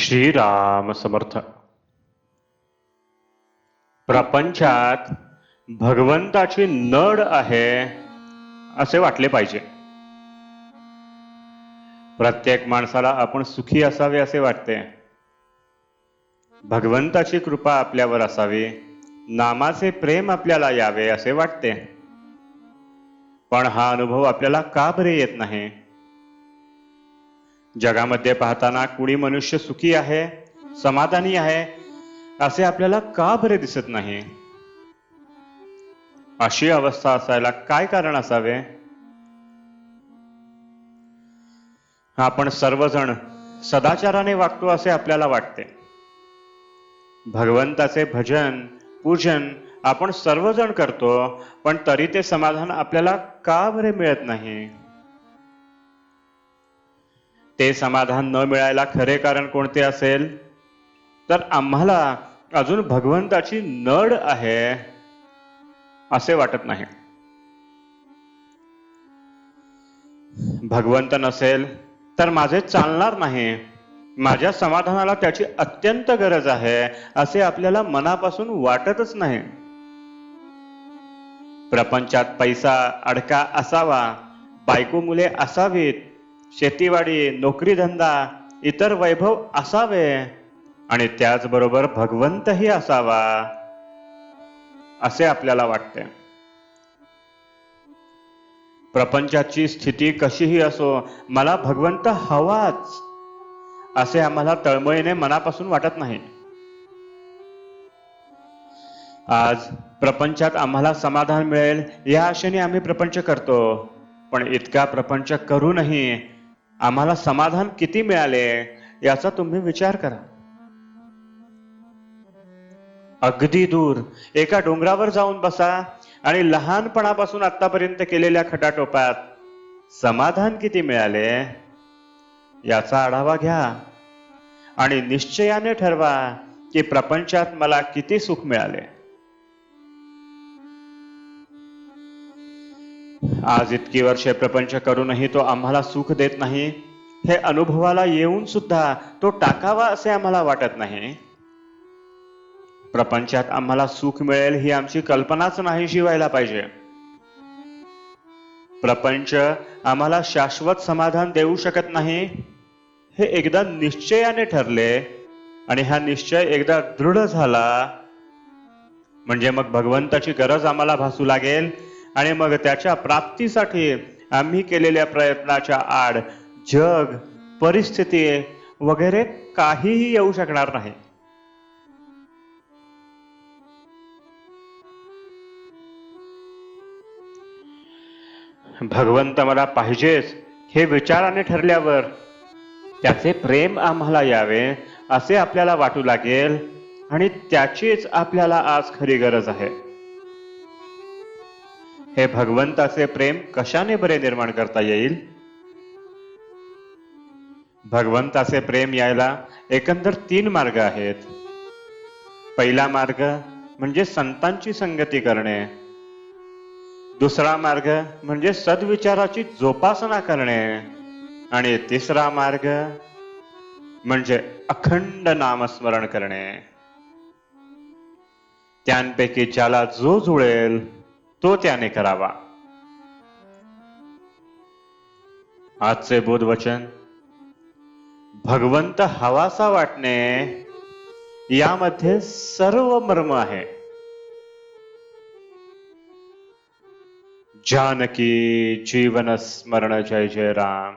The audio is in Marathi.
श्रीराम समर्थ. प्रपंचात भगवंताची नड आहे असे वाटले पाहिजे. प्रत्येक माणसाला आपण सुखी असावे असे वाटते. भगवंताची कृपा आपल्यावर असावी, नामाचे प्रेम आपल्याला यावे असे वाटते. पण हा अनुभव आपल्याला का बरे येत नाही? जगामध्ये पाहताना कुणी मनुष्य सुखी आहे, समाधानी आहे असे आपल्याला का बरे दिसत नाही? अशी अवस्था असायला काय कारण असावे? आपण सर्वजण सदाचाराने वागतो असे आपल्याला वाटते. भगवंताचे भजन पूजन आपण सर्वजण करतो, पण तरी ते समाधान आपल्याला का बरे मिळत नाही? ते समाधान न मिळायला खरे कारण कोणते असेल? तर आम्हाला अजून भगवंताची नड आहे असे वाटत नाही. भगवंत नसेल तर माझे चालणार नाही, माझ्या समाधानाला त्याची अत्यंत गरज आहे असे आपल्याला मनापासून वाटतच नाही. प्रपंचात पैसा अडका असावा, बायको मुले असावीत, शेतीवाडी नोकरी धंदा इतर वैभव असावे आणि त्याचबरोबर भगवंतही असावा असे आपल्याला वाटते. प्रपंचाची स्थिती कशीही असो, मला भगवंत हवाच असे आम्हाला तळमळीने मनापासून वाटत नाही. आज प्रपंचात आम्हाला समाधान मिळेल या आशेने आम्ही प्रपंच करतो, पण इतका प्रपंच करूनही आम्हाला समाधान किती मिळाले याचा तुम्ही विचार करा. अगदी दूर एका डोंगरावर जाऊन बसा आणि लहानपणापासून आतापर्यंत केलेल्या खटाटोपात समाधान किती मिळाले याचा आढावा घ्या आणि निश्चयाने ठरवा की प्रपंचात मला किती सुख मिळाले. आज इतकी वर्षे प्रपंच करूनही तो आम्हाला सुख देत नाही, हे अनुभवाला येऊन सुद्धा तो टाकावा असे आम्हाला वाटत नाही. प्रपंचात आम्हाला सुख मिळेल ही आमची कल्पनाच नाहीशी व्हायला पाहिजे. प्रपंच आम्हाला शाश्वत समाधान देऊ शकत नाही हे एकदा निश्चयाने ठरले आणि हा निश्चय एकदा दृढ झाला म्हणजे मग भगवंताची गरज आम्हाला भासू लागेल आणि मग त्याच्या प्राप्तीसाठी आम्ही केलेल्या प्रयत्नाच्या आड जग परिस्थिती वगैरे काहीही येऊ शकणार नाही. भगवंत मला पाहिजेच हे विचाराने ठरल्यावर त्याचे प्रेम आम्हाला यावे असे आपल्याला वाटू लागेल आणि त्याचीच आपल्याला आज खरी गरज आहे. हे भगवंताचे प्रेम कशाने बरे निर्माण करता येईल? भगवंताचे प्रेम यायला एकंदर 3 मार्ग आहेत. पहिला मार्ग म्हणजे संतांची संगती करणे, दुसरा मार्ग म्हणजे सद्विचाराची जोपासना करणे आणि तिसरा मार्ग म्हणजे अखंड नामस्मरण करणे. त्यांपैकी ज्याला जो जुळेल तो त्याने करावा. आजचे बोधवचन भगवंत हवासा वाटणे यामध्ये सर्व मर्म आहे. जानकी जीवन स्मरण. जय जय राम.